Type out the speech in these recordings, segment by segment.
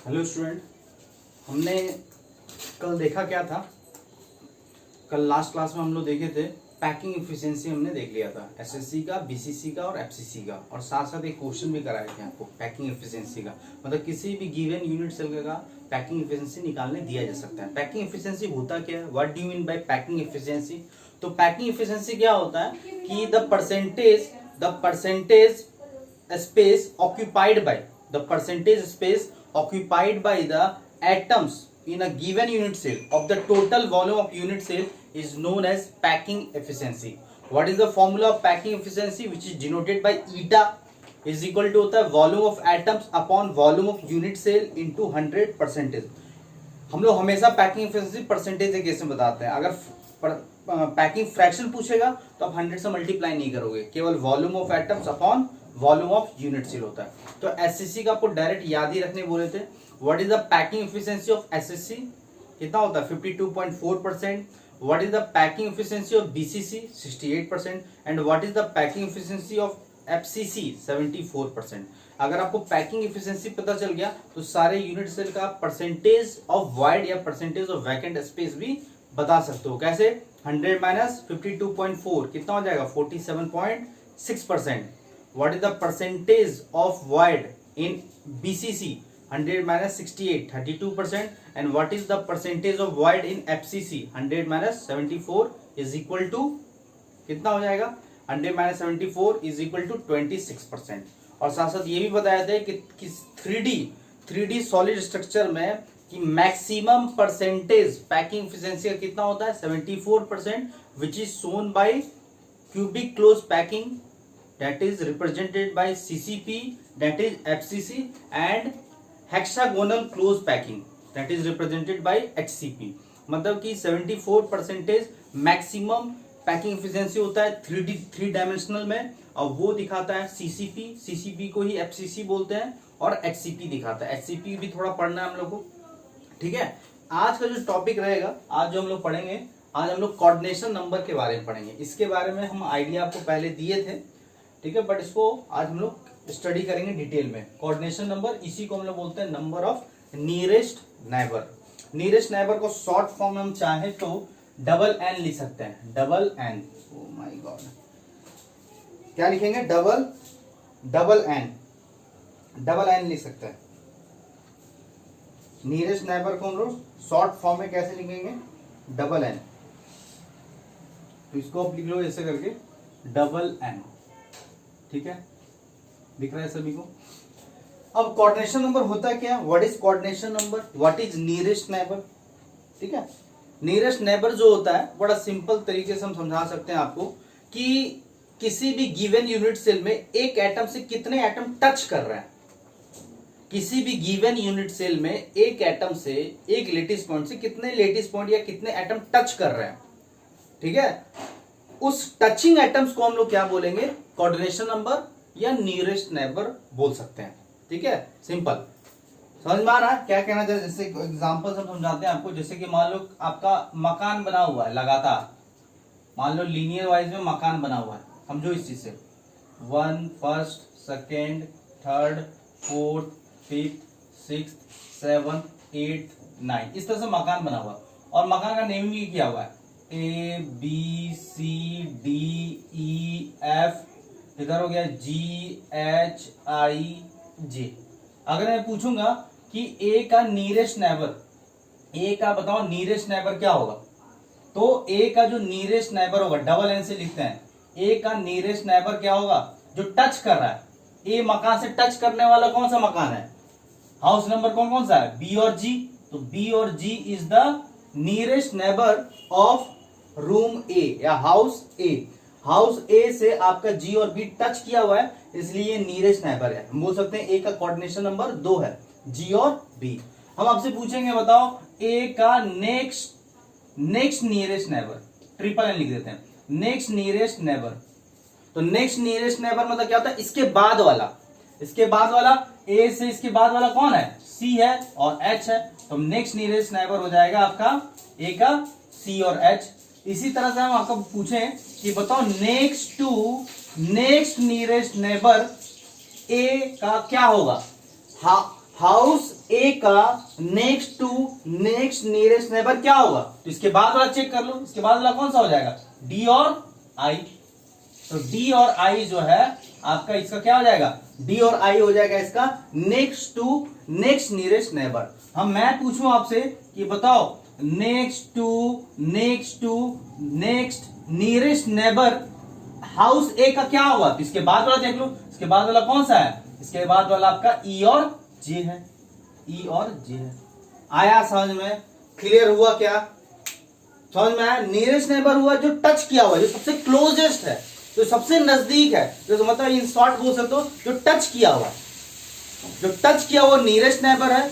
Hello student, हमने कल देखा क्या था। कल लास्ट क्लास में हम लोग देखे थे पैकिंग एफिशिएंसी। हमने देख लिया था एसएससी का, बीसीसी का और एफसीसी का, और साथ साथ एक क्वेश्चन भी कराए थे आपको पैकिंग एफिशिएंसी का। मतलब किसी भी गिवन यूनिट सेल का पैकिंग एफिशिएंसी निकालने दिया जा सकता है। पैकिंग एफिशिएंसी होता क्या है, what do you mean by packing efficiency? तो पैकिंग एफिशिएंसी क्या होता है कि the percentage space occupied by the atoms in a given unit cell of the total volume of unit cell is known as packing efficiency. What is the formula of packing efficiency, which is denoted by eta is equal to होता है volume of atoms upon volume of unit cell into 100%. हम लोग हमेशा packing efficiency percentage के case में बताते हैं। अगर पैकिंग फ्रैक्शन पूछेगा तो आप 100 से मल्टीप्लाई नहीं करोगे, केवल volume of atoms upon volume of unit cell होता है। तो एसएससी का आपको डायरेक्ट याद ही रखने बोले थे। What is the packing efficiency of SSC? कितना होता है? 52.4%। What is the packing efficiency of BCC? 68%। And what is the packing efficiency of FCC? 74%। अगर आपको पैकिंग एफिशिएंसी पता चल गया तो सारे यूनिट सेल का परसेंटेज ऑफ वॉइड या परसेंटेज ऑफ वैकेंट स्पेस भी बता सकते हो। कैसे? 100 माइनस 52.4 कितना हो जाएगा? 47.6%। What is the percentage of void in BCC? 100 minus 68 32%। And what is the percentage of void in FCC? 100 minus 74 is equal to कितना हो जाएगा? 100 माइनस 74 इज इक्वल टू 26%। और साथ साथ ये भी बताया था कि 3D सॉलिड स्ट्रक्चर में कि मैक्सिमम परसेंटेज पैकिंग एफिशिएंसी का कितना होता है? 74%, which is shown by cubic close packing, that is represented by CCP, that is FCC, and hexagonal close packing, that is represented by HCP। मतलब कि 74% maximum packing efficiency होता है 3 dimensional में, और वो दिखाता है CCP को ही FCC बोलते हैं, और HCP दिखाता है। HCP भी थोड़ा पढ़ना है हम लोग को, ठीक है। आज का जो टॉपिक रहेगा, आज जो हम लोग पढ़ेंगे, आज हम लोग कोऑर्डिनेशन नंबर के बारे में पढ़ेंगे। इसके बारे में हम आइडिया आपको पहले दिए थे, ठीक है, बट इसको आज हम लोग स्टडी करेंगे डिटेल में। कोऑर्डिनेशन नंबर, इसी को हम लोग बोलते हैं number of nearest neighbour. Nearest neighbour को शॉर्ट फॉर्म में हम चाहें तो डबल एन लिख सकते हैं, double N. Oh my god, क्या लिखेंगे? डबल एन लिख सकते हैं। नियरेस्ट नेबर को हम लोग शॉर्ट फॉर्म में कैसे लिखेंगे? Double N. तो इसको आप लिख लो ऐसे करके, डबल एन, ठीक है, दिख रहा है सभी को। अब कोऑर्डिनेशन नंबर होता है क्या? What is coordination number? What is nearest neighbour? ठीक है, नियरेस्ट नेबर जो होता है बड़ा सिंपल तरीके से हम समझा सकते हैं आपको कि किसी भी गिवन यूनिट सेल में एक एटम से कितने एटम टच कर रहे हैं। किसी भी गिवन यूनिट सेल में एक एटम से, एक लेटिस पॉइंट से कितने लेटिस पॉइंट या कितने एटम टच कर रहे हैं, ठीक है। उस टचिंग एटम्स को हम लोग क्या बोलेंगे? कोऑर्डिनेशन नंबर या नियरेस्ट नेबर बोल सकते हैं, ठीक है। सिंपल समझ में आ रहा है क्या कहना चाहिए? जैसे एग्जांपल हम समझाते हैं आपको। जैसे कि मान लो आपका मकान बना हुआ है लगातार, मान लो लीनियर वाइज में मकान बना हुआ है, समझो इस चीज से 1 first, second, third, fourth, fifth, sixth, 7, 8, 9, इस तरह से मकान बना हुआ है। और मकान का नेमिंग भी किया हुआ है A B C D E F, इधर हो गया G H I J। अगर मैं पूछूंगा कि A का नियरेस्ट नेबर, A का बताओ नियरेस्ट नेबर क्या होगा, तो A का जो नियरेस्ट नेबर होगा, डबल एन से लिखते हैं, A का नियरेस्ट नेबर क्या होगा? जो टच कर रहा है, A मकान से टच करने वाला कौन सा मकान है? हाउस नंबर कौन सा है? B और G। तो B और G is the nearest neighbour of room A या हाउस ए। हाउस ए से आपका जी और बी टच किया हुआ है, इसलिए ये नियरेस्ट नेबर है। हम बोल सकते हैं ए का कोऑर्डिनेशन नंबर 2 है, जी और बी। हम आपसे पूछेंगे बताओ ए का next nearest neighbour, triple N लिख देते हैं, नेक्स्ट नियरेस्ट नेबर। तो नेक्स्ट नियरेस्ट नेबर मतलब क्या होता है? इसके बाद वाला ए से इसके बाद वाला कौन है? सी है और एच है। तो नेक्स्ट नियरेस्ट नेबर हो जाएगा आपका ए का सी और एच। इसी तरह से हम आपको पूछें कि बताओ नेक्स्ट नियरेस्ट नेबर ए का क्या होगा? हाउस ए का next to next nearest neighbour क्या होगा? तो इसके बाद वाला चेक कर लो, इसके बाद वाला कौन सा हो जाएगा? डी और आई। तो डी और आई जो है आपका, इसका क्या हो जाएगा? डी और आई हो जाएगा इसका next to next nearest neighbour. हम मैं पूछूं आपसे कि बताओ next to next nearest neighbour house A का क्या होगा? तो इसके बाद वाला देख लो, इसके बाद वाला कौन सा है? इसके बाद वाला आपका ई और जे है, ई और जे है। आया समझ में? क्लियर हुआ क्या? समझ में आया? नियरेस्ट नेबर हुआ जो टच किया हुआ, जो सबसे क्लोजेस्ट है, जो सबसे नजदीक है, जो मतलब इन शॉर्ट बोल सकते हो जो टच किया हुआ, जो टच किया हुआ नियरेस्ट नेबर है।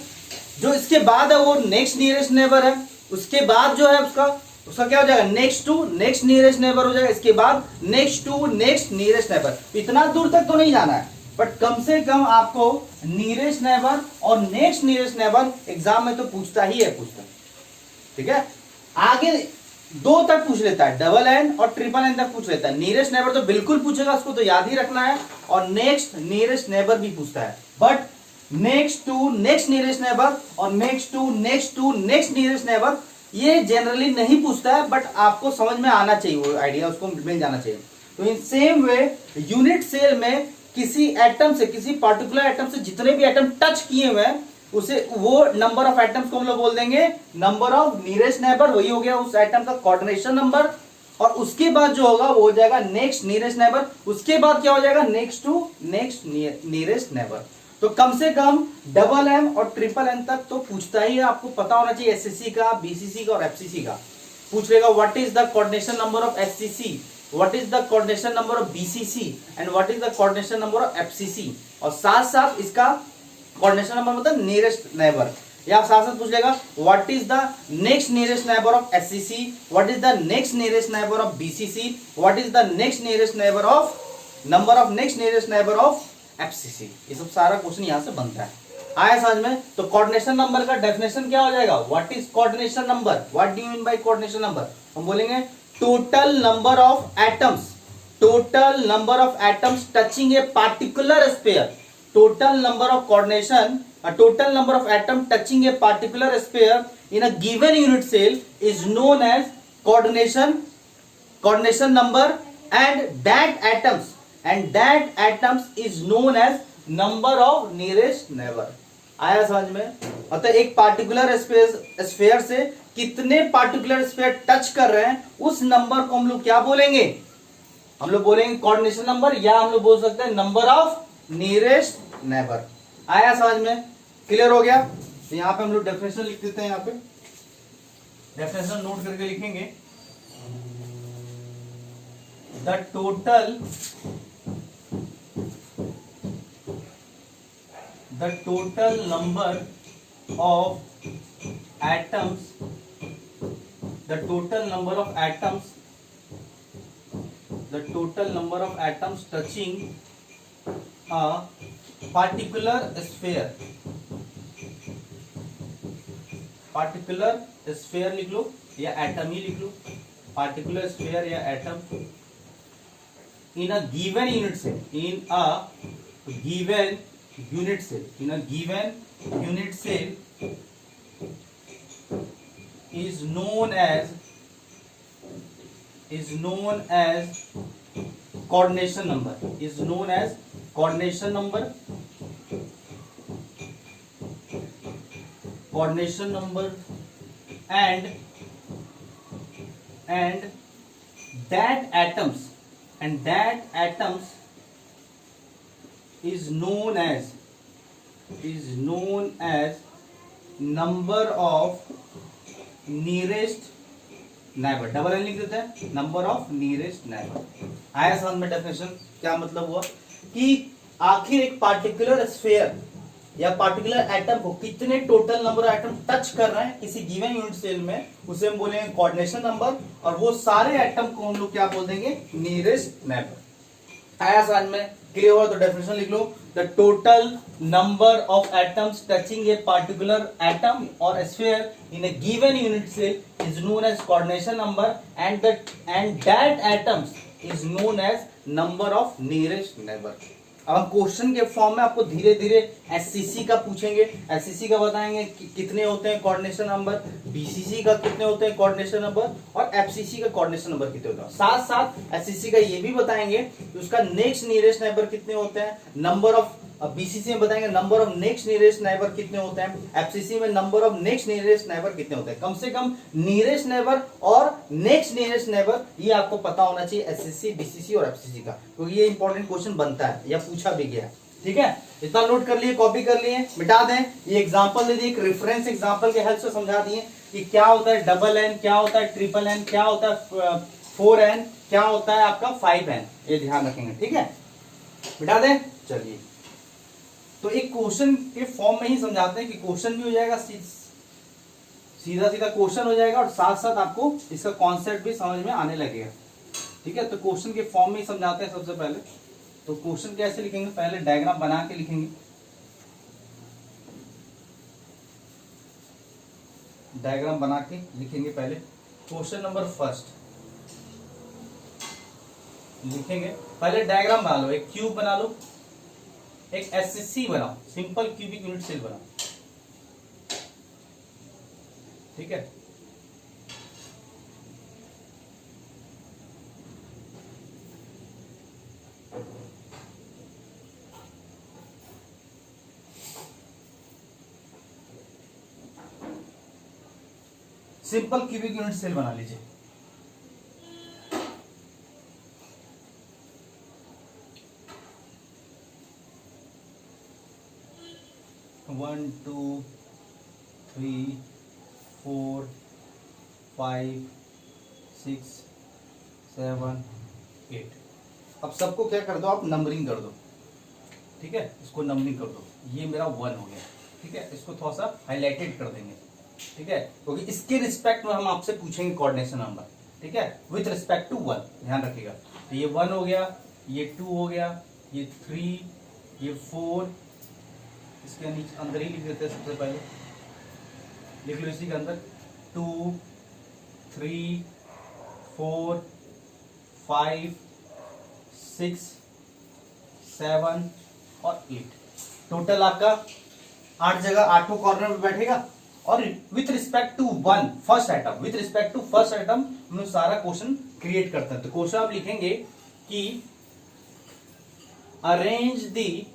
जो इसके बाद है वो नेक्स्ट नियरेस्ट नेबर है। उसके बाद जो है उसका क्या हो जाएगा? Next to next nearest neighbour हो जाएगा। इसके बाद next to next nearest neighbour. इतना दूर तक तो नहीं जाना है, बट कम से कम आपको नियरेस्ट नेबर और नेक्स्ट नियरेस्ट नेबर एग्जाम में तो पूछता ही है, पूछता। ठीक है, आगे दो तक पूछ लेता है, डबल एन और ट्रिपल एन तक पूछ लेता है। नियरेस्ट नेबर तो बिल्कुल पूछेगा, उसको तो याद ही रखना है। और नेक्स्ट नियरेस्ट नेबर भी पूछता है, but next to next nearest neighbour और next to next nearest neighbour ये जनरली नहीं पूछता है, बट आपको समझ में आना चाहिए, वो आइडिया उसको मिल जाना चाहिए। तो in same way unit cell में किसी एटम से, किसी पर्टिकुलर एटम से जितने भी एटम टच किए हुए हैं, उसे वो नंबर ऑफ एटम्स को हम लोग बोल देंगे नंबर ऑफ नियरेस्ट नेबर। वही हो गया उस एटम का कोऑर्डिनेशन नंबर। और उसके बाद जो होगा वो हो जाएगा नेक्स्ट नियरेस्ट नेबर। उसके बाद क्या हो जाएगा? Next to next nearest neighbour. तो कम से कम डबल एम और ट्रिपल एन तक तो पूछता ही है। आपको पता होना चाहिए एसएससी का, बीसीसी का और एफसीसी का। पूछ लेगा what is the coordination number of SCC, what is the coordination number of BCC and what is the coordination number of FCC. और साथ साथ इसका कोऑर्डिनेशन नंबर मतलब नियरेस्ट नेबर। या साथ साथ पूछ लेगा what is the next nearest neighbour of SCC, what is the next nearest neighbour of BCC, what is the next nearest neighbour of number of next nearest neighbour of FCC. ये सब सारा question यहां से बनता है। आया समझ में? तो कोऑर्डिनेशन नंबर का डेफिनेशन क्या हो जाएगा? What is coordination number? What do you mean by coordination number? हम बोलेंगे total number of atoms, total number of atoms touching a particular sphere. Total number of coordination, total number of atom touching a particular sphere in a given unit cell is known as coordination number, and that atoms is known as number of nearest neighbor। आया समझ में? अतः एक particular sphere से कितने particular sphere touch कर रहे हैं, उस नंबर को हम लोग क्या बोलेंगे? हम लोग बोलेंगे कोऑर्डिनेशन नंबर, या हम लोग बोल सकते हैं नंबर ऑफ नियरेस्ट नेबर। आया समझ में? क्लियर हो गया? तो यहां पे हम लोग डेफिनेशन लिख देते हैं। यहां पे डेफिनेशन नोट करके लिखेंगे, the total number of atoms, the total number of atoms touching a particular sphere, particular sphere लिख लो या एटम ही लिख लो, पार्टिकुलर स्फीयर या atom in a given unit cell, in a given unit cell, in a given unit cell is known as coordination number, is known as coordination number, coordination number, and that atoms is known as number of nearest neighbour. Double N लिख देते हैं, number of nearest neighbour. आया समझ में? Definition क्या मतलब हुआ कि आखिर एक पार्टिकुलर स्फीयर या पार्टिकुलर एटम को कितने total number of atom touch कर रहे हैं किसी गिवन यूनिट सेल में, उसे हम बोलेंगे कोऑर्डिनेशन नंबर। और वो सारे एटम को हम लोग क्या बोल देंगे? Nearest neighbour. आया समझ में? क्लियर हुआ? तो डेफिनेशन लिख लो, the total number of atoms touching a particular atom और sphere in a given unit cell is known as coordination number, and that atoms is known as number of nearest neighbor। अब हम question के form में आपको धीरे धीरे SCC का पूछेंगे, एससीसी का बताएंगे कि कितने होते हैं कोऑर्डिनेशन नंबर, बीसीसी का कितने होते हैं कोऑर्डिनेशन नंबर, और एफसीसी का कोऑर्डिनेशन नंबर कितने होते हैं। साथ साथ एससीसी का ये भी बताएंगे कि उसका नेक्स्ट नियरेस्ट नेबर कितने होते हैं, नंबर ऑफ, बीसीसी में बताएंगे number of next nearest neighbour कितने होते हैं, एफसीसी में number of next nearest neighbour कितने होते हैं। कम से कम नियरेस्ट नेबर और नेक्स्ट नियरेस्ट नेबर ये आपको पता होना चाहिए एससीसी, बीसीसी और एफसीसी का, क्योंकि ये इंपॉर्टेंट क्वेश्चन बनता है या पूछा भी गया है। ठीक है, इतना नोट कर लिए, कॉपी कर लिए, मिटा दें। ये एग्जांपल दे दिए, एक रेफरेंस एग्जांपल के हेल्प से समझा दिए कि क्या होता है डबल एन, क्या होता है ट्रिपल एन, क्या होता है 4n, क्या होता है आपका 5n, ये ध्यान रखेंगे। ठीक है, मिटा दें। चलिए, तो एक क्वेश्चन के फॉर्म में ही समझाते हैं कि क्वेश्चन भी हो जाएगा, सीधा सीधा क्वेश्चन हो जाएगा, और साथ साथ आपको इसका कॉन्सेप्ट भी समझ में आने लगेगा। ठीक है, तो क्वेश्चन के फॉर्म में ही समझाते हैं सबसे पहले। तो क्वेश्चन कैसे लिखेंगे, पहले डायग्राम बना के लिखेंगे, डायग्राम बना के लिखेंगे। पहले क्वेश्चन नंबर फर्स्ट लिखेंगे, पहले डायग्राम बना लो, एक क्यूब बना लो, एक एससीसी बनाओ, सिंपल क्यूबिक यूनिट सेल बनाओ। ठीक है, सिंपल क्यूबिक यूनिट सेल बना लीजिए। One, two, 3, 4, 5, 6, 7, 8। अब सबको क्या कर दो, आप नंबरिंग कर दो। ठीक है, इसको नंबरिंग कर दो, ये मेरा 1 हो गया। ठीक है, इसको थोड़ा सा हाईलाइटेड कर देंगे। ठीक है, क्योंकि इसके रिस्पेक्ट में हम आपसे पूछेंगे कोऑर्डिनेशन नंबर। ठीक है, विथ रिस्पेक्ट टू 1, ध्यान रखिएगा। तो ये 1 हो गया, ये 2 हो गया, ये 3, ये 4, इसके नीचे अंदर ही लिख देते हैं, सबसे पहले लिख लो इसी के अंदर 2, 3, 4, 5, 6, 7 और 8। टोटल आपका 8 जगह, 8 कॉर्नर में बैठेगा। और with respect to 1 first item, with respect to first item हम सारा क्वेश्चन क्रिएट करते हैं। तो क्वेश्चन आप लिखेंगे कि arrange the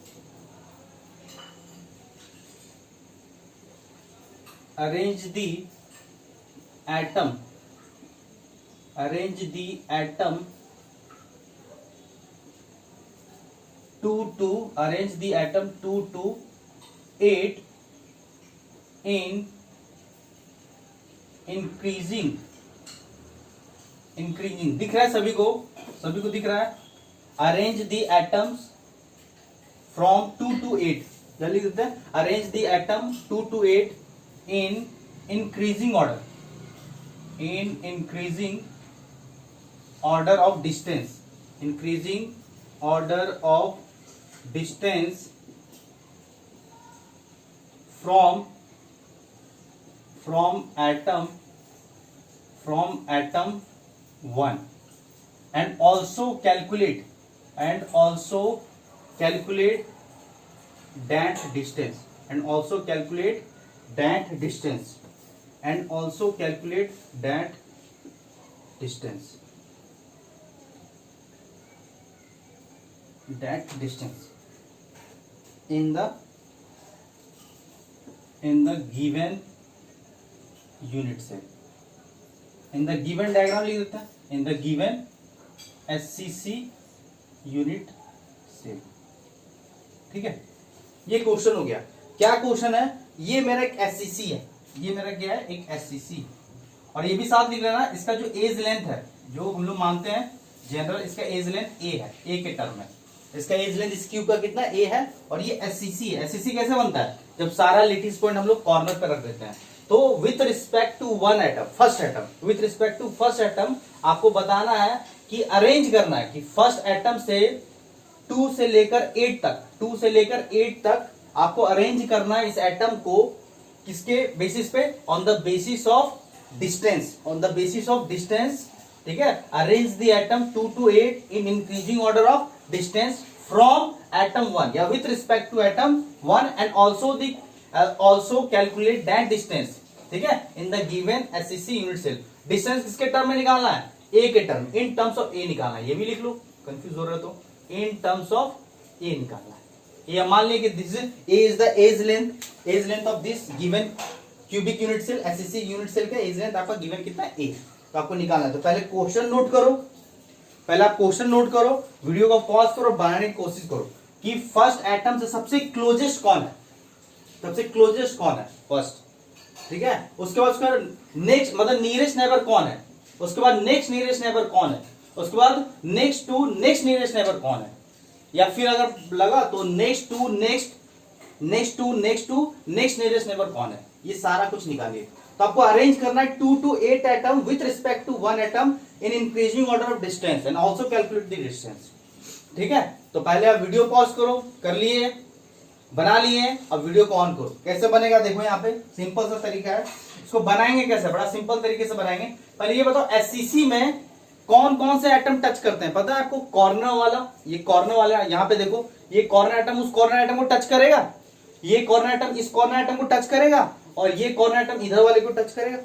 atom, arrange the atom arrange the atom 2 to 8 in increasing, दिख रहा है सभी को दिख रहा है। Arrange the atoms from 2 to 8, जल्दी देते हैं। Arrange the atom 2 to 8 in increasing order of distance, increasing order of distance from atom 1, and also calculate that distance, and also calculate that distance, in the given unit cell, in the given diagram लिख देते हैं, in the given SCC unit cell। ठीक है, ये question हो गया। क्या question है, ये मेरा एक एससीसी है, ये मेरा क्या है, एक एससीसी। और ये भी साथ लिख लेना, इसका जो एज लेंथ है, जो हम लोग मानते हैं जनरल, इसका एज लेंथ ए है, ए के टर्म में इसका एज लेंथ इस क्यूब का कितना ए है, और ये एससीसी है। एससीसी कैसे बनता है, जब सारा लिटिस पॉइंट हम लोग कॉर्नर पे रख देते हैं। तो with respect to 1 atom, first atom, with respect to first atom आपको बताना है कि अरेंज करना है कि फर्स्ट एटम से 2 से लेकर 8 तक आपको अरेंज करना है इस एटम को, किसके बेसिस पे, on the basis of distance. ठीक है, arrange the atom 2 to 8 in increasing order of distance from atom 1 या with respect to atom 1 and also calculate that distance, ठीक है, in the given SCC unit cell. Distance किसके term में निकालना है? A के term, in terms of A निकालना है। ये भी लिख लो, कंफ्यूज हो रहे हो तो, इन टर्म्स ऑफ ए निकालना है। ये मान लिया कि this is the edge length of this given cubic unit cell, SCC unit cell का एज लेंथ आपका गिवन कितना है? ए। तो आपको निकालना है। तो पहले क्वेश्चन नोट करो, पहले आप क्वेश्चन नोट करो, वीडियो को पॉज करो, बनाने की कोशिश करो कि फर्स्ट एटम से सबसे क्लोजेस्ट कौन है, सबसे क्लोजेस्ट कौन है फर्स्ट, ठीक है। उसके बाद उसका नेक्स्ट मतलब नियरेस्ट नेबर कौन है, उसके बाद नेक्स्ट नियरेस्ट नेबर कौन है, उसके बाद next to next nearest neighbour कौन है, या फिर अगर लगा तो next to next nearest neighbour कौन है। ये सारा कुछ निकालिए। तो आपको अरेंज करना है 2 to 8 atom with respect to 1 atom in increasing order of distance and also calculate the distance, ठीक है। तो पहले आप वीडियो पॉज करो, कर लिए, बना लिए, अब वीडियो को ऑन करो। कैसे बनेगा देखो, यहाँ पे सिंपल सा तरीका है। इसको बनाएंगे कैसे? बड़ा सिंपल तरीके से बनाएंगे। पहले ये बताओ एससीसी में कौन कौन से एटम टच करते हैं? पता है आपको? कॉर्नर वाला, ये कॉर्नर वाला, यहाँ पे देखो, ये कॉर्नर एटम उस कॉर्नर एटम को टच करेगा, ये कॉर्नर एटम इस कॉर्नर एटम को टच करेगा, और ये कॉर्नर एटम इधर वाले को टच करेगा।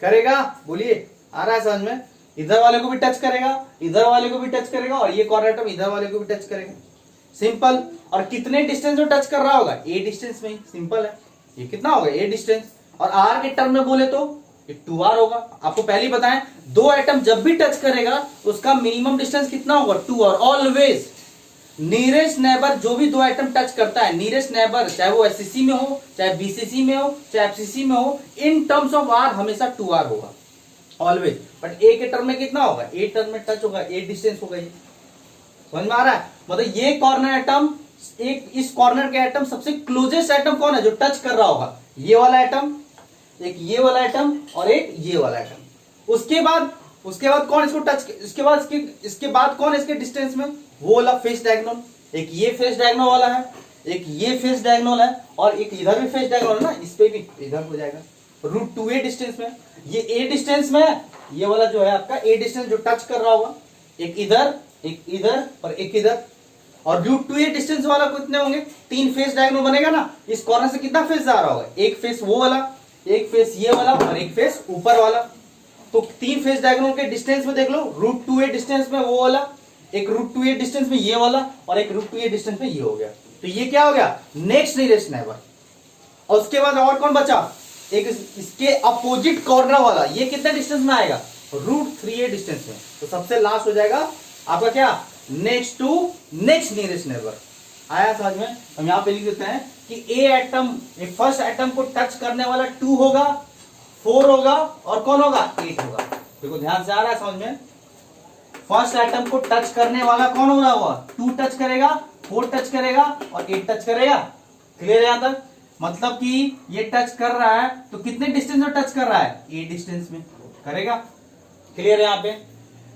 करेगा? बोलिए, आ रहा है समझ में? इधर वाले को भी टच करेगा, इधर वाले को भी टच करेगा, और ये कॉर्नर एटम इधर वाले को भी टच करेगा। सिंपल। और कितने डिस्टेंस में टच कर रहा होगा? ए डिस्टेंस में। सिंपल है। ये कितना होगा? ए डिस्टेंस। और आर के टर्म में बोले तो ये 2r होगा। आपको पहले ही बताएं, दो एटम जब भी टच करेगा उसका मिनिमम डिस्टेंस कितना होगा? 2r। ऑलवेज नियरेस्ट नेबर जो भी दो एटम टच करता है, नियरेस्ट नेबर चाहे वो एससीसी में हो, चाहे बीसीसी में हो, चाहे एफसीसी में हो, इन टर्म्स ऑफ आर हमेशा 2r होगा ऑलवेज। बट ए के टर्म में कितना होगा? ए टर्म में टच होगा, ए डिस्टेंस होगा। ये समझ में आ रहा है? मतलब ये कॉर्नर एटम, एक इस कॉर्नर के एटम सबसे क्लोजेस्ट एटम कौन है जो टच कर रहा होगा? ये वाला एटम, एक ये वाला एटम, और एक ये वाला एटम। उसके बाद कौन इसको टच, इसके बाद कौन इसके डिस्टेंस में? वो वाला फेस डायगोनल। एक ये फेस डायगोनल वाला है, एक ये फेस डायगोनल है, और एक इधर भी फेस डायगोनल है ना, इस पे भी इधर हो जाएगा √2a डिस्टेंस में। ये a डिस्टेंस में, ये वाला जो है आपका a डिस्टेंस जो टच कर रहा होगा, एक इधर और एक इधर। और √2a डिस्टेंस वाला कितने होंगे? 3 फेस डायगोनल बनेगा ना। इस कॉर्नर से कितना फेस जा रहा होगा? एक फेस वो वाला, एक फेस ये वाला, और एक फेस ऊपर वाला। तो 3 फेस डायगोनल के डिस्टेंस में देख लो, √2a डिस्टेंस में वो वाला, एक √2a डिस्टेंस में ये वाला, और एक √2a डिस्टेंस में ये हो गया। तो ये क्या हो गया? Next nearest neighbour. और उसके बाद और कौन बचा? एक इसके अपोजिट कॉर्नर वाला, ये कितने डिस्टेंस में आएगा? √3a डिस्टेंस में। तो सबसे लास्ट हो जाएगा आपका क्या? Next to next nearest neighbour. आया समझ में? हम यहां पे लिख देते हैं कि ए एटम, फर्स्ट एटम को टच करने वाला 2 होगा, 4 होगा, और कौन होगा? 8 होगा। देखो ध्यान से आ रहा है समझ में? फर्स्ट एटम को टच करने वाला कौन हो रहा होगा? 2 टच करेगा, 4 टच करेगा, और 8 टच करेगा। क्लियर है यहां तक? मतलब कि ये टच कर रहा है तो कितने डिस्टेंस में टच कर रहा है? ए डिस्टेंस में करेगा। क्लियर है यहाँ पे?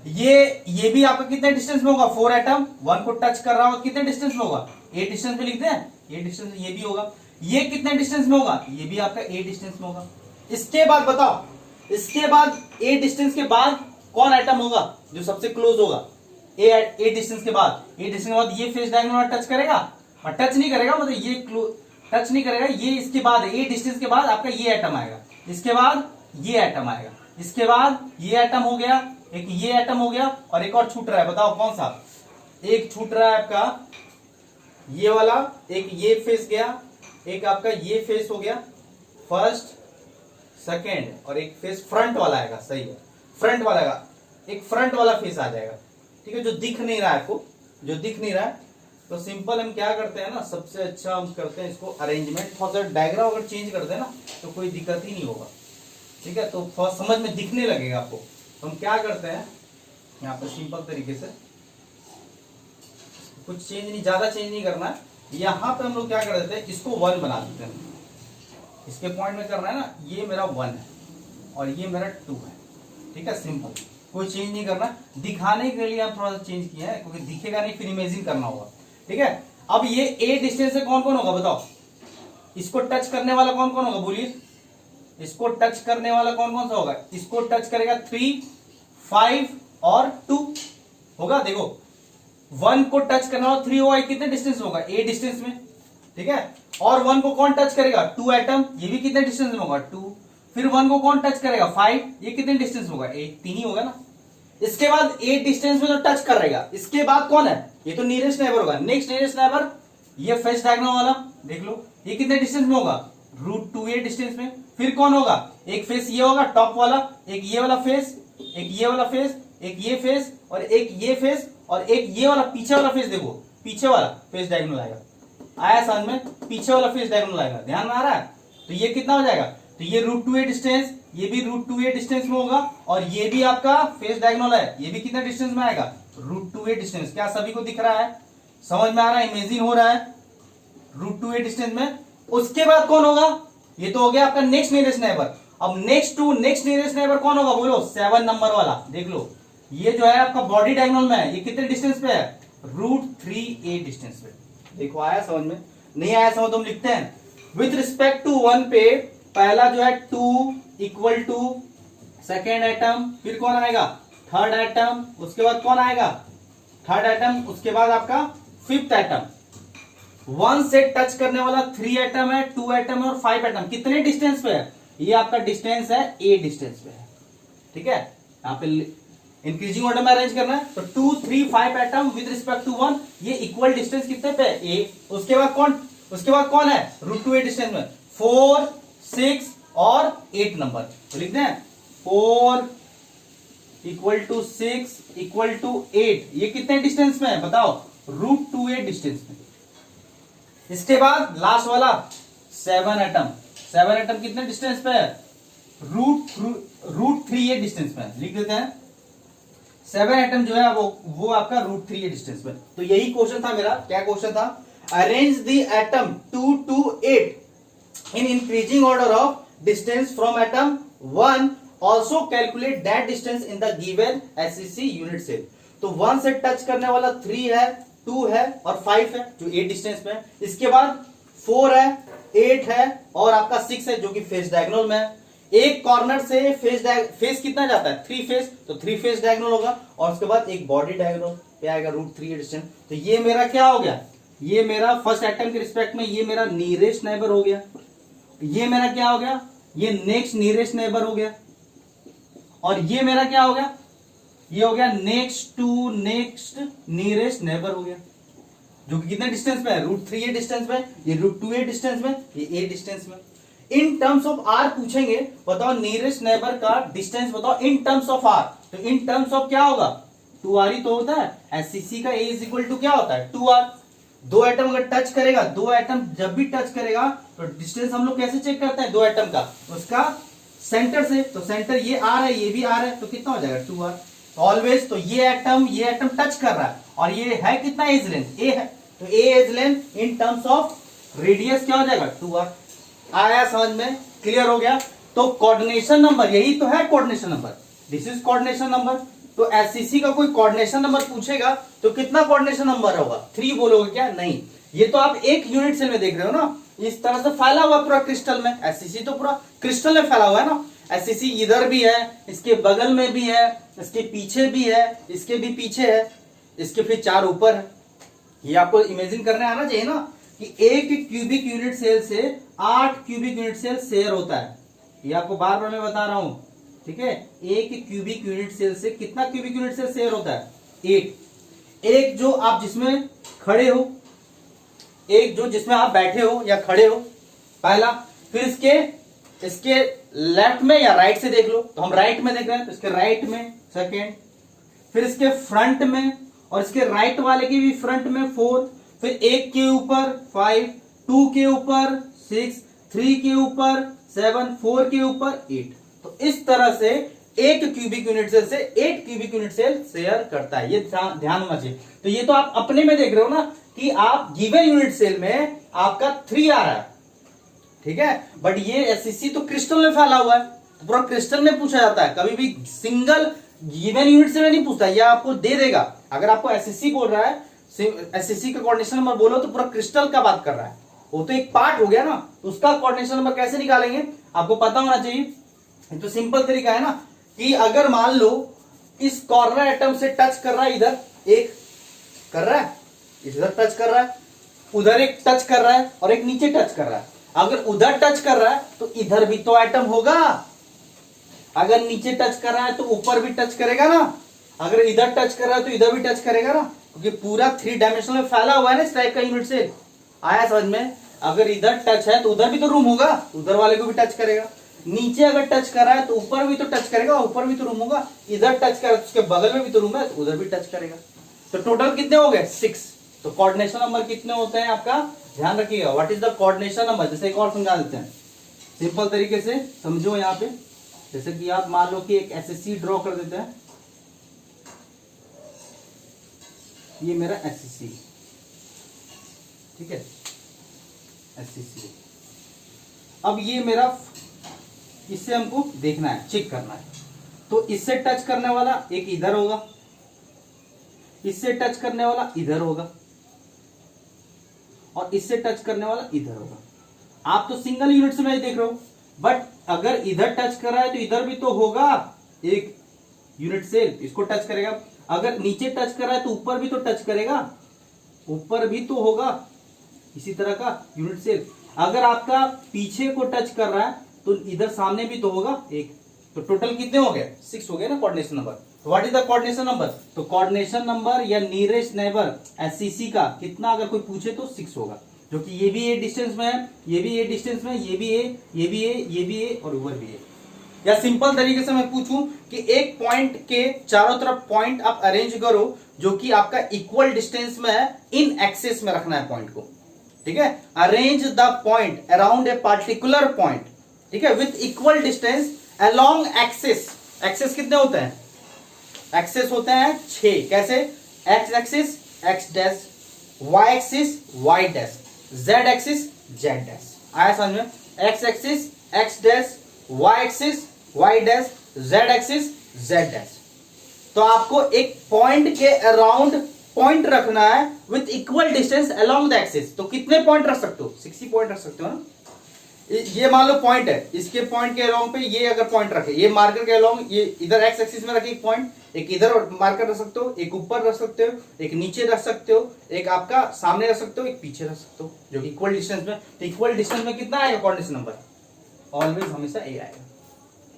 ये भी आपका कितने डिस्टेंस में होगा? 4 एटम 1 को टच कर रहा होगा, कितने डिस्टेंस में होगा? ए डिस्टेंस में लिखते हैं, ए डिस्टेंस ये भी होगा। ये कितने डिस्टेंस में होगा? ये भी आपका ए डिस्टेंस में होगा। इसके बाद बताओ, इसके बाद ए डिस्टेंस के बाद कौन एटम होगा जो सबसे क्लोज होगा? ए डिस्टेंस के बाद, ए डिस्टेंस के बाद ये फेस डायगोनल टच करेगा, और टच नहीं करेगा, मतलब ये टच नहीं करेगा। ये इसके बाद, ए डिस्टेंस के बाद आपका ये एटम आएगा, इसके बाद ये एटम आएगा, इसके बाद ये एटम हो गया, एक ये एटम हो गया, और एक और छूट रहा है। बताओ कौन सा? एक छूट रहा है आपका ये वाला, एक ये फेस गया, एक आपका ये फेस हो गया फर्स्ट सेकेंड, और एक फेस फ्रंट वाला आएगा। सही है, फ्रंट वाला आएगा, एक फ्रंट वाला फेस आ जाएगा। ठीक है, जो दिख नहीं रहा है आपको, जो दिख नहीं रहा है, तो सिंपल हम क्या करते हैं ना, सबसे अच्छा हम करते हैं इसको अरेंजमेंट। थोड़ा सा डायग्राम अगर चेंज करते हैं ना तो कोई दिक्कत ही नहीं होगा। ठीक है, तो थोड़ा समझ में दिखने लगेगा आपको। तो हम क्या करते हैं यहाँ पे सिंपल तरीके से, कुछ चेंज नहीं, ज्यादा चेंज नहीं करना है। यहाँ पे हम लोग क्या कर देते हैं, इसको 1 बना देते हैं। इसके पॉइंट में करना है ना, ये मेरा 1 है और ये मेरा 2 है। ठीक है, सिंपल, कोई चेंज नहीं करना। दिखाने के लिए हम थोड़ा सा चेंज किया है, क्योंकि दिखेगा नहीं, फिर इमेजिन करना होगा। ठीक है, अब ये ए डिस्टेंस से कौन कौन होगा बताओ? इसको टच करने वाला कौन कौन होगा? बोलिए, इसको टच करने वाला कौन कौन सा होगा? इसको टच करेगा 3, 5 और 2 होगा। देखो 1 को टच करना हो 3 होगा, कितने डिस्टेंस में होगा, ए डिस्टेंस में, ठीक है। और 1 को कौन टच करेगा, 2 एटम, ये भी कितने डिस्टेंस में होगा, 2। फिर 1 को कौन टच करेगा, 5, ये कितने डिस्टेंस में होगा, 8, 3 ही होगा ना। इसके बाद 8 डिस्टेंस में जो टच कर रहेगा, इसके बाद कौन है, ये तो नियरेस्ट नेबर होगा। नेक्स्ट नियरेस्ट नेबर ये फेस डायग्राम वाला देख लो, ये कितने डिस्टेंस में होगा, √2a डिस्टेंस में। फिर कौन होगा, एक फेस ये होगा टॉप वाला, एक ये वाला फेस, एक ये वाला फेस, एक ये फेस, और एक ये फेस, और एक ये वाला पीछे वाला फेस। देखो पीछे वाला फेस डायग्राम आएगा, आया समझ में, पीछे वाला फेस डायग्राम आएगा, ध्यान में आ रहा है। तो ये कितना हो जाएगा, तो ये √2a डिस्टेंस, ये भी √2a डिस्टेंस में होगा, और ये भी आपका फेस डायग्राम है, ये भी कितना डिस्टेंस में आएगा, √2a डिस्टेंस। क्या सभी को दिख रहा है, समझ में आ रहा है, इमेजिन हो रहा है, √2a डिस्टेंस में। उसके बाद कौन होगा, ये तो हो गया आपका नेक्स्ट नियरेस्ट नेबर। अब next to next nearest neighbour कौन होगा, बोलो 7 नंबर वाला। देख लो ये जो है आपका बॉडी डायगोनल में है, ये कितने डिस्टेंस पे है, √3a डिस्टेंस पे। देखो आया समझ में, नहीं आया समझ तो हम लिखते हैं विथ रिस्पेक्ट टू 1 पे, पहला जो है 2 इक्वल टू सेकेंड एटम, फिर कौन आएगा, थर्ड एटम, उसके बाद कौन आएगा, थर्ड एटम, उसके बाद आपका फिफ्थ एटम। 1 से टच करने वाला 3 एटम है, 2 एटम है और 5 एटम। कितने डिस्टेंस पे है, ये आपका डिस्टेंस है a डिस्टेंस पे है, ठीक है। यहाँ पे इंक्रीजिंग ऑर्डर में अरेंज करना है, तो 2, 3, 5 एटम विद रिस्पेक्ट टू 1, ये इक्वल डिस्टेंस कितने पे है, a। उसके बाद कौन है, √2a डिस्टेंस में 4, 6 और 8 नंबर। तो लिखते हैं 4 इक्वल टू 6 इक्वल टू 8, ये कितने डिस्टेंस में है बताओ, √2a डिस्टेंस में। इसके बाद लास्ट वाला 7 एटम, 7 एटम कितने डिस्टेंस पे है, √3a डिस्टेंस में, लिख देते हैं 7 एटम जो है वो आपका √3a डिस्टेंस में। तो यही क्वेश्चन था मेरा, क्या क्वेश्चन था, arrange the atom 2 to 8 in increasing order of distance from atom 1, also calculate that distance in the given SCC unit cell. तो 1 से टच करने वाला 3 है, 2 है और 5 है जो 8 डिस्टेंस में है। इसके बाद 4 है, 8 है और आपका 6 है जो कि फेस डायगोनल में है। एक कॉर्नर से फेस कितना जाता है, 3 फेस, तो 3 फेस डायगोनल होगा, और उसके बाद एक बॉडी डायगोनल पे आएगा √3a डिस्टेंस। तो ये मेरा क्या हो गया, ये मेरा फर्स्ट एटम के रिस्पेक्ट में ये मेरा नियरेस्ट नेबर हो गया, ये मेरा क्या हो गया, ये नेक्स्ट नियरेस्ट नेबर हो गया, और ये मेरा क्या हो गया, ये हो गया next to next nearest neighbour हो गया, जो कि कितने डिस्टेंस में है, √3a डिस्टेंस में, ये √2a डिस्टेंस में, ये a डिस्टेंस में। इन टर्म्स ऑफ r पूछेंगे, बताओ नियरेस्ट नेबर का डिस्टेंस बताओ इन टर्म्स ऑफ r। तो इन टर्म्स ऑफ क्या होगा, 2r ही तो होता है, एससीसी का a इज इक्वल टू क्या होता है, 2r। 2 एटम अगर टच करेगा, 2 एटम जब भी टच करेगा तो डिस्टेंस हम लोग कैसे चेक करते हैं, 2 एटम का, उसका सेंटर से, तो सेंटर ये r है, ये भी r है, तो कितना हो जाएगा 2r ऑलवेज। तो ये एटम टच कर रहा है, और ये है कितना एज लेंथ, a है, तो a edge length in terms of radius क्या हो जाएगा 2r। आया समझ में, क्लियर हो गया। तो कोऑर्डिनेशन नंबर, यही तो है coordination number, this is coordination number. तो एससीसी का कोई कोऑर्डिनेशन नंबर पूछेगा तो कितना कोऑर्डिनेशन नंबर होगा, 3 बोलोगे क्या, नहीं, ये तो आप एक यूनिट सेल में देख रहे हो ना, इस तरह से फैला हुआ पूरा क्रिस्टल में, एससीसी तो पूरा क्रिस्टल में फैला हुआ है ना। एससीसी इधर भी है, इसके बगल में भी है, इसके पीछे भी है, इसके भी पीछे है, इसके फिर 4 ऊपर है। ये आपको इमेजिन करने आना चाहिए ना कि एक क्यूबिक यूनिट सेल से 8 क्यूबिक यूनिट सेल शेयर होता है, ये आपको बार बार मैं बता रहा हूं, ठीक है। एक क्यूबिक यूनिट सेल से कितना क्यूबिक यूनिट सेल शेयर होता है, 8। एक जो आप जिसमें खड़े हो, एक जो जिसमें आप बैठे हो या खड़े हो, पहला। फिर इसके लेफ्ट में या राइट से देख लो, तो हम राइट में देख रहे हैं, तो इसके राइट में सेकेंड, फिर इसके फ्रंट में, और इसके राइट वाले के भी फ्रंट में 4, फिर एक के ऊपर 5, 2 के ऊपर 6, 3 के ऊपर 7, 4 के ऊपर 8। तो इस तरह से एक क्यूबिक यूनिट सेल से 8 क्यूबिक यूनिट सेल शेयर करता है, ये ध्यान होना चाहिए। तो ये तो आप अपने में देख रहे हो ना कि आप गिवन यूनिट सेल में आपका 3 आ रहा है, ठीक है, बट ये एससीसी तो क्रिस्टल में फैला हुआ है, तो पूरा क्रिस्टल में पूछा जाता है, कभी भी सिंगल गिवन यूनिट सेल में नहीं पूछता, ये आपको दे देगा। अगर आपको एससीसी बोल रहा है, एससीसी का कोऑर्डिनेशन नंबर बोलो तो पूरा क्रिस्टल का बात कर रहा है, वो तो एक पार्ट हो गया ना, तो उसका कोऑर्डिनेशन नंबर कैसे निकालेंगे आपको पता होना चाहिए। तो सिंपल तरीका है ना कि अगर मान लो इस कॉर्नर एटम से टच कर रहा है इधर एक, कर रहा है, इधर टच कर रहा है, उधर एक टच कर रहा है और एक नीचे टच कर रहा है। अगर उधर टच कर रहा है तो इधर भी तो एटम होगा, अगर नीचे टच कर रहा है तो ऊपर भी टच करेगा ना, अगर इधर टच कर रहा है तो इधर भी टच करेगा ना, क्योंकि पूरा 3 डायमेंशनल में फैला हुआ है ना इस टाइप का यूनिट सेल। आया समझ में? अगर इधर टच है तो उधर भी तो रूम होगा, उधर वाले को भी टच करेगा। नीचे अगर टच कर रहा है तो ऊपर भी तो टच करेगा, ऊपर भी तो रूम होगा। इधर टच कर रहा है तो उसके बगल में भी तो रूम है, तो उधर भी टच करेगा। तो टोटल कितने हो गए? 6। तो कोऑर्डिनेशन नंबर कितने होते हैं आपका? ध्यान रखिएगा, what is the coordination number. जैसे एक और समझा देते हैं सिंपल तरीके से, समझो यहाँ पे। जैसे कि आप मान लो कि एक एसएससी ड्रॉ कर देते हैं, ये मेरा एसएससी, ठीक है, एसएससी। अब ये मेरा, इससे हमको देखना है, चेक करना है। तो इससे टच करने वाला एक इधर होगा, इससे टच करने वाला इधर होगा, और इससे टच करने वाला इधर होगा। आप तो सिंगल यूनिट से मैं देख रहा हूं, बट अगर इधर टच कर रहा है तो इधर भी तो होगा एक यूनिट सेल, इसको टच करेगा। अगर नीचे टच कर रहा है तो ऊपर भी तो टच करेगा, ऊपर भी तो होगा इसी तरह का यूनिट सेल। अगर आपका पीछे को टच कर रहा है तो इधर सामने भी तो होगा एक। तो टोटल कितने हो गए? 6 हो गए ना coordination number. What is the coordination number? तो कोऑर्डिनेशन नंबर या नियरेस्ट नेबर एससीसी का कितना अगर कोई पूछे तो 6 होगा, जो कि ये भी ए डिस्टेंस में है, ये भी ए डिस्टेंस में, ये भी ए, ये भी ए, ये भी ए और ऊपर भी ए। या सिंपल तरीके से मैं पूछूं कि एक पॉइंट के चारों तरफ पॉइंट आप अरेंज करो जो कि आपका इक्वल डिस्टेंस में है, इन एक्सेस में रखना है पॉइंट को, ठीक है। Arrange the point around a particular point, ठीक है, with equal distance along axes. Axes कितने होते हैं? एक्सेस होते हैं 6। कैसे? X axis X dash, Y axis Y dash, Z axis Z dash. आया समझ में? X axis X dash, Y axis Y dash, Z axis Z dash. तो आपको एक पॉइंट के अराउंड पॉइंट रखना है with equal distance along the axis. तो कितने पॉइंट रख सकते हो? 60 पॉइंट रख सकते हो ना। ये मान लो पॉइंट है, इसके पॉइंट के अलोंग पे ये अगर पॉइंट रखे, ये मार्कर के अलोंग, ये इधर एक्स एक्सिस में रखे एक पॉइंट, एक इधर मार्कर रख सकते हो, एक ऊपर रख सकते हो, एक नीचे रख सकते हो, एक आपका सामने रख सकते हो, एक पीछे रख सकते हो, जो इक्वल डिस्टेंस में। तो इक्वल डिस्टेंस में कितना आएगा कोऑर्डिनेशन नंबर? ऑलवेज हमेशा ए आएगा,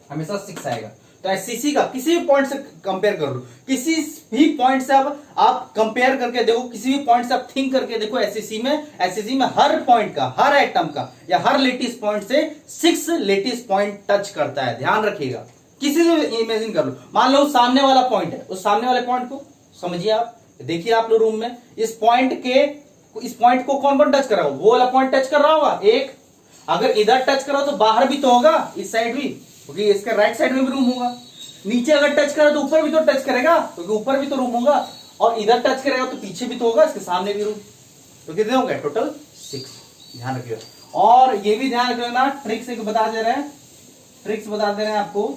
हमेशा 6 आएगा। तो एससीसी का किसी भी पॉइंट से कंपेयर कर लो, किसी भी पॉइंट से अब आप कंपेयर करके देखो, किसी भी पॉइंट से आप थिंक करके देखो, एससीसी में हर पॉइंट का, हर एटम का या हर लेटिस पॉइंट से 6 लेटिस पॉइंट टच करता है। ध्यान रखिएगा, किसी से इमेजिन कर लो, मान लो सामने वाला पॉइंट है, उस सामने वाले पॉइंट को समझिए आप, देखिए आप लोग रूम में, इस पॉइंट को कौन कौन टच कर रहा हो? वो वाला पॉइंट टच कर रहा होगा एक। अगर इधर टच कर रहा हो तो बाहर भी तो होगा, इस साइड भी, क्योंकि इसके राइट साइड में भी रूम होगा। नीचे अगर टच करा तो ऊपर भी तो टच करेगा, क्योंकि ऊपर भी तो रूम होगा। और इधर टच करेगा तो पीछे भी तो होगा, इसके सामने भी रूम। तो कितने हो गए टोटल? 6। ध्यान रखिएगा। और ये भी ध्यान रखना, ट्रिक्स एक बता दे रहे हैं, ट्रिक्स बता दे रहे हैं आपको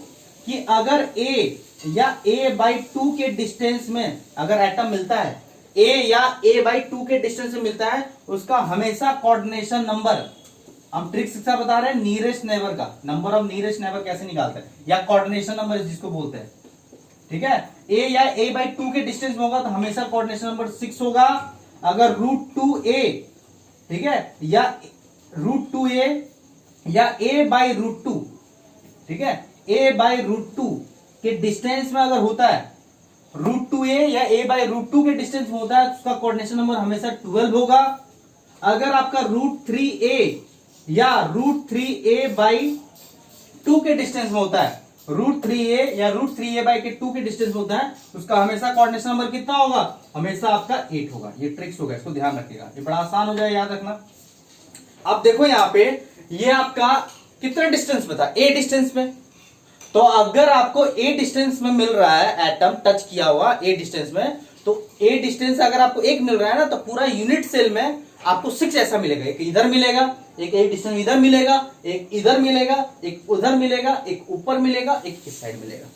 कि अगर ए या a/2 के डिस्टेंस में अगर एटम मिलता है, a या a/2 के डिस्टेंस में मिलता है, उसका हमेशा कोऑर्डिनेशन नंबर, हम ट्रिक्स से बता रहे हैं नियरेस्ट नेबर का, नंबर ऑफ नियरेस्ट नेबर कैसे निकालते हैं, या कोऑर्डिनेशन नंबर जिसको बोलते हैं, ठीक है। a या a/2 के डिस्टेंस में होगा तो हमेशा कोऑर्डिनेशन नंबर 6 होगा। अगर √2a, ठीक है, या √2a या a/√2, ठीक है, a/√2 के डिस्टेंस में अगर होता है, √2a या a/√2 के डिस्टेंस में होता है, तो उसका कोऑर्डिनेशन नंबर हमेशा 12 होगा। अगर आपका √3a या √3a/2 के डिस्टेंस में होता है, √3a या √3a/2 के डिस्टेंस में होता है, उसका हमेशा कोऑर्डिनेशन नंबर कितना होगा? हमेशा आपका 8 होगा। ये ट्रिक्स होगा, इसको ध्यान रखिएगा, ये बड़ा आसान हो जाए याद रखना। अब देखो यहाँ पे, ये आपका कितना डिस्टेंस में था? a डिस्टेंस में। तो अगर आपको a डिस्टेंस में मिल रहा है एटम टच किया हुआ a डिस्टेंस में, तो a डिस्टेंस अगर आपको 1 मिल रहा है ना, तो पूरा यूनिट सेल में आपको 6 ऐसा मिलेगा। एक इधर मिलेगा, एक डिस्टेंस इधर मिलेगा, एक इधर मिलेगा, एक उधर मिलेगा, एक ऊपर मिलेगा, एक इस साइड मिलेगा।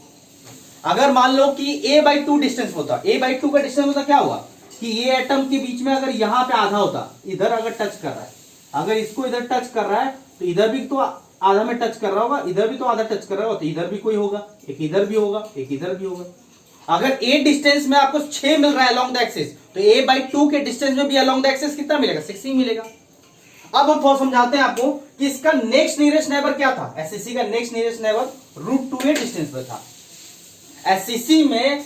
अगर मान लो कि a/2 डिस्टेंस होता, a/2 का डिस्टेंस होता, क्या हुआ कि ये एटम के बीच में अगर यहां पे आधा होता, इधर अगर टच कर रहा है, अगर इसको इधर टच कर रहा है तो इधर भी तो आधा में टच कर रहा होगा, इधर भी तो आधा टच कर रहा होगा, तो इधर भी कोई होगा, एक इधर भी होगा, एक इधर भी होगा। अगर a डिस्टेंस में आपको 6 मिल रहा है अलोंग द एक्सिस, तो a बाई 2 के डिस्टेंस में भी अलोंग द एक्सिस कितना मिलेगा, 6 ही मिलेगा। अब हम थोड़ा समझाते हैं आपको कि इसका नेक्स्ट नियरेस्ट नेबर क्या था। एससीसी का next nearest neighbour √2a distance पर था। एससीसी में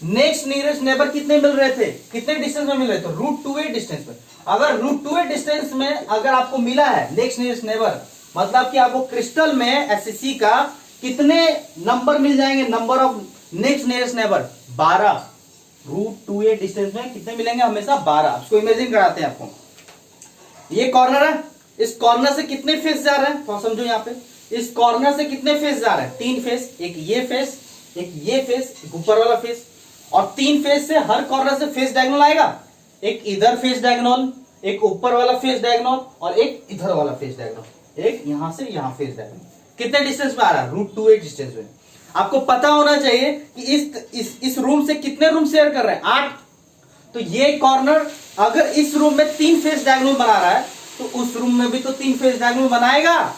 नेक्स्ट नियरेस्ट नेबर कितने मिल रहे थे, कितने डिस्टेंस में मिल रहे थे, √2a डिस्टेंस पर। अगर √2a डिस्टेंस में अगर आपको मिला है नेक्स्ट नियरेस्ट नेबर, मतलब कि आपको क्रिस्टल में एससीसी का कितने नंबर मिल जाएंगे, number of next nearest neighbour 12। √2a distance में कितने मिलेंगे, हमेशा 12। इसको इमेजिन कराते हैं आपको। ये कॉर्नर है, इस कॉर्नर से कितने फेस जा रहे हैं, तो समझो यहाँ पे इस कॉर्नर से कितने फेस जा रहे हैं, 3 फेस, एक ये फेस, एक ये फेस, एक ऊपर वाला फेस, और 3 फेस से हर कॉर्नर से फेस डायगोनल आएगा। एक इधर फेस डायगोनल, एक ऊपर वाला फेस डायगोनल, और एक इधर वाला फेस डायगोनल, एक यहां से यहां फेस डायगोनल। कितने डिस्टेंस में आ रहा है, √2a डिस्टेंस में। आपको पता होना चाहिए कि इस रूम से कितने रूम शेयर कर रहे हैं, 8। तो ये कॉर्नर अगर इस रूम में 3 फेस डायगोनल बना रहा है तो उस रूम में भी तो 3 फेस डायगोनल बनाएगा।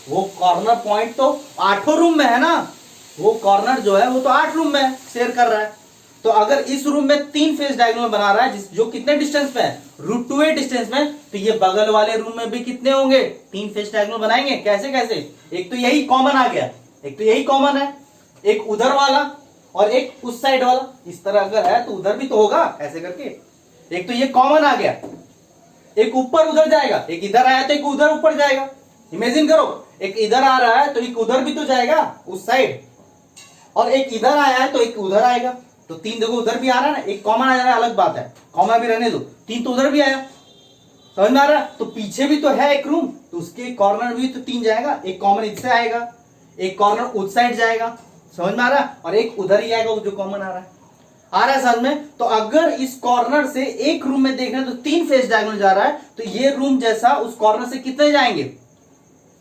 वो कॉर्नर पॉइंट तो 8 रूम में है ना, वो कॉर्नर जो है वो तो 8 रूम में शेयर कर रहा है। तो अगर इस रूम में 3 फेस डायगोनल बना रहा है जो कितने डिस्टेंस पे है, √2a डिस्टेंस में, तो ये बगल वाले रूम में भी कितने होंगे, 3 फेस डायगोनल बनाएंगे। कैसे कैसे, एक तो यही कॉमन आ गया, एक तो यही कॉमन है, एक उधर वाला और एक उस साइड वाला। इस तरह अगर है तो उधर भी तो होगा, ऐसे करके। एक तो ये कॉमन आ गया, एक ऊपर उधर जाएगा, एक इधर आया तो एक उधर ऊपर जाएगा। इमेजिन करो, एक इधर आ रहा है तो एक उधर भी तो जाएगा उस साइड, और एक इधर आया है तो एक उधर आएगा। तो 3 देखो उधर भी आ रहा है ना, एक कॉमन आ जा रहा है, अलग बात है, कॉमन भी रहने दो, 3 तो उधर भी आया, समझ में आ रहा है। तो पीछे भी तो है एक रूम, तो उसके कॉर्नर भी तो 3 जाएगा, एक कॉमन इससे आएगा, एक कॉर्नर उस साइड जाएगा, समझ में आ रहा है, और एक उधर ही आएगा जो कॉमन आ रहा है समझ में। तो अगर इस कॉर्नर से एक रूम में देखना तो 3 फेस डायगोनल जा रहा है, तो ये रूम जैसा उस कॉर्नर से कितने जाएंगे,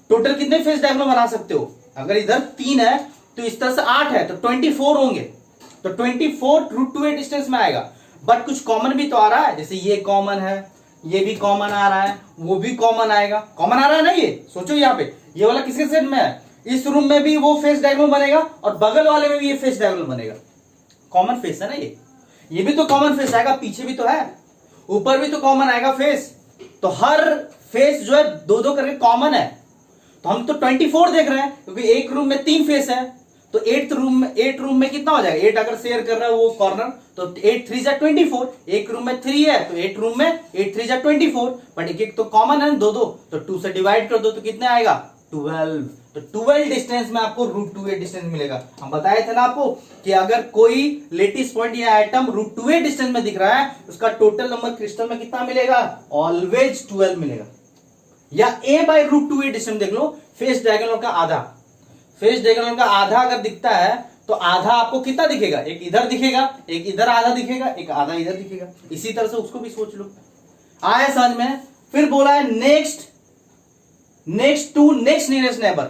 टोटल कितने फेस डायगोनल बना सकते हो। अगर इधर 3 है तो इस तरह से 8 है तो 24 होंगे, तो 24 √2a डिस्टेंस में आएगा। बट कुछ कॉमन भी तो आ रहा है, जैसे ये कॉमन है, ये भी कॉमन आ रहा है, वो भी कॉमन आएगा, कॉमन आ रहा है ना। ये सोचो यहाँ पे ये वाला किसके सेट में है, इस रूम में भी वो फेस डायगोनल बनेगा और बगल वाले में भी ये फेस डायगोनल बनेगा। कॉमन फेस है ना ये भी तो कॉमन फेस आएगा, पीछे भी तो है, ऊपर भी तो कॉमन आएगा फेस। तो हर फेस जो है 2-2 करके कॉमन है। तो हम तो 24 देख रहे हैं क्योंकि एक रूम में 3 फेस है, तो 8 रूम में कितना हो जाएगा, 8 अगर शेयर कर रहा है वो कॉर्नर, तो 8 3 जा 24। एक रूम में 3 है तो 8 रूम में 8 3 जा 24, बट एक तो कॉमन है 2-2, तो 2 से डिवाइड कर दो तो कितने आएगा 12। तो 12 डिस्टेंस में आपको √2a डिस्टेंस मिलेगा। हम बताए थे ना आपको कि अगर कोई लेटिस पॉइंट या एटम √2a डिस्टेंस में दिख रहा है, उसका टोटल नंबर क्रिस्टल में कितना मिलेगा, ऑलवेज 12 मिलेगा। या a बाई √2a डिस्टेंस देख लो, फेस डायगोनल का आधा, फेस डायगोनल का आधा अगर दिखता है तो आधा आपको कितना दिखेगा, एक इधर दिखेगा, एक इधर आधा दिखेगा, एक आधा इधर दिखेगा। इसी तरह से उसको भी सोच लो, आया समझ में। फिर बोला है next to next nearest neighbour,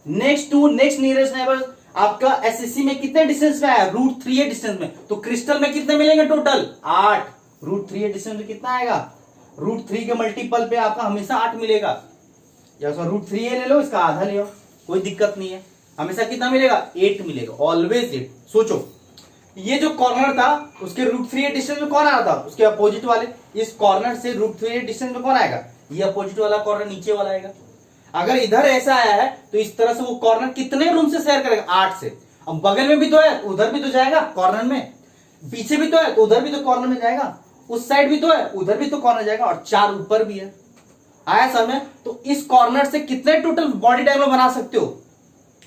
next to next nearest neighbour आपका एसएससी में कितने डिस्टेंस में आया, √3a डिस्टेंस में। तो क्रिस्टल में कितने मिलेंगे टोटल, 8। √3a डिस्टेंस में कितना आएगा, √3 के मल्टीपल पे आपका हमेशा 8 मिलेगा। या √3a ले लो, इसका आधा ले लो, कोई दिक्कत नहीं है, हमेशा कितना मिलेगा, 8 मिलेगा, ऑलवेज 8। सोचो ये जो कॉर्नर था उसके √3a डिस्टेंस में कौन आ रहा था, उसके अपोजिट वाले। इस कॉर्नर से √3a डिस्टेंस में कौन आएगा, ये अपोजिट वाला कॉर्नर नीचे वाला आएगा। अगर इधर ऐसा आया है तो इस तरह से वो कॉर्नर कितने रूम से शेयर करेगा, 8 से। अब बगल में भी तो है, उधर भी तो जाएगा कॉर्नर में, पीछे भी तो है तो उधर भी तो कॉर्नर में जाएगा, उस साइड भी तो है उधर भी तो कॉर्नर जाएगा, और 4 ऊपर भी है। आया समझ। तो इस कॉर्नर से कितने टोटल बॉडी डायग्राम बना सकते हो,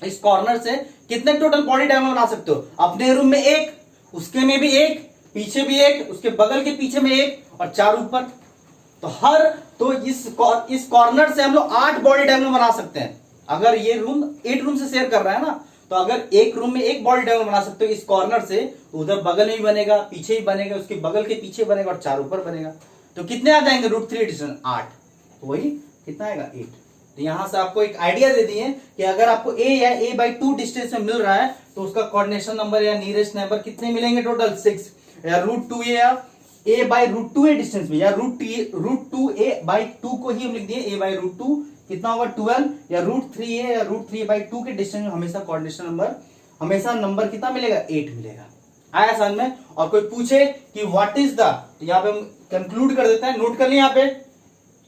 इस कॉर्नर से कितने टोटल बॉडी डायग्राम बना सकते हो, अपने रूम में 1, उसके में भी 1, पीछे भी 1, उसके बगल के पीछे में 1, और 4 ऊपर। तो इस कॉर्नर से हम लोग 8 बॉडी डायग्राम बना सकते हैं। अगर ये रूम 8 रूम से शेयर कर रहा है ना, तो अगर एक रूम में 1 बॉडी डायग्राम बना सकते हो इस कॉर्नर से, तो उधर बगल में भी बनेगा, पीछे भी बनेगा, उसके बगल के पीछे बनेगा, और 4 ऊपर बनेगा। तो कितने आ जाएंगे √3 डिस्टेंस, 8। तो वही कितना आएगा, 8। तो यहां से आपको एक आइडिया दे दिए कि अगर आपको a या a/2 डिस्टेंस में मिल रहा है तो उसका कोऑर्डिनेशन नंबर या नियरेस्ट नंबर कितने मिलेंगे, टोटल 6, या √2a या a/√2a डिस्टेंस में, या √2a/2 को ही हम लिख दिए a/√2 कितना होगा 12, या √3a या √3a/2 के डिस्टेंस में हमेशा कोऑर्डिनेशन नंबर, हमेशा नंबर कितना मिलेगा, 8 मिलेगा। आया समझ में? और कोई पूछे कि व्हाट इज द, यहाँ पे हम कंक्लूड कर देते हैं। नोट कर लिए, यहाँ पे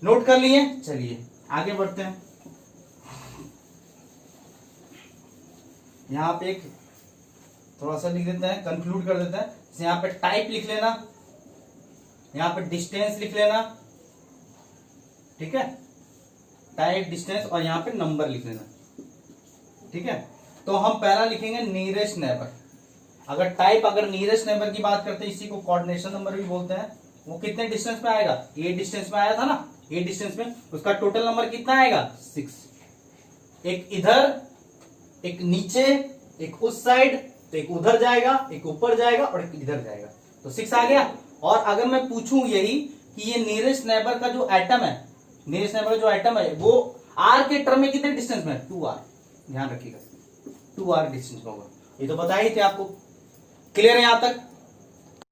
नोट कर लिए। चलिए आगे बढ़ते हैं। यहाँ पे एक थोड़ा सा लिख देते हैं, कंक्लूड कर देते हैं। जैसे यहाँ पे टाइप लिख लेना, यहाँ पे डिस्टेंस लिख लेना, ठीक है, टाइप डिस्टेंस, और यहाँ पे नंबर लिख लेना, ठीक है। तो हम पहला लिखेंगे नियरेस्ट नेबर। अगर टाइप, अगर नियरेस्ट नेबर की बात करते हैं, इसी को कोऑर्डिनेशन नंबर भी बोलते हैं। वो कितने डिस्टेंस में आएगा? ए डिस्टेंस में आया था ना, ए डिस्टेंस में उसका टोटल नंबर कितना आएगा? 6। एक इधर, एक नीचे, एक उस साइड, तो एक उधर जाएगा, एक ऊपर जाएगा और एक इधर जाएगा, तो 6 आ गया। और अगर मैं पूछूं यही कि ये नियरेस्ट नेबर का जो एटम है, नियरेस्ट नेबर जो एटम है वो आर के टर्म में कितने डिस्टेंस में है? 2r, ध्यान रखिएगा 2r डिस्टेंस में होगा। ये तो बता ही थे आपको। क्लियर है यहां तक?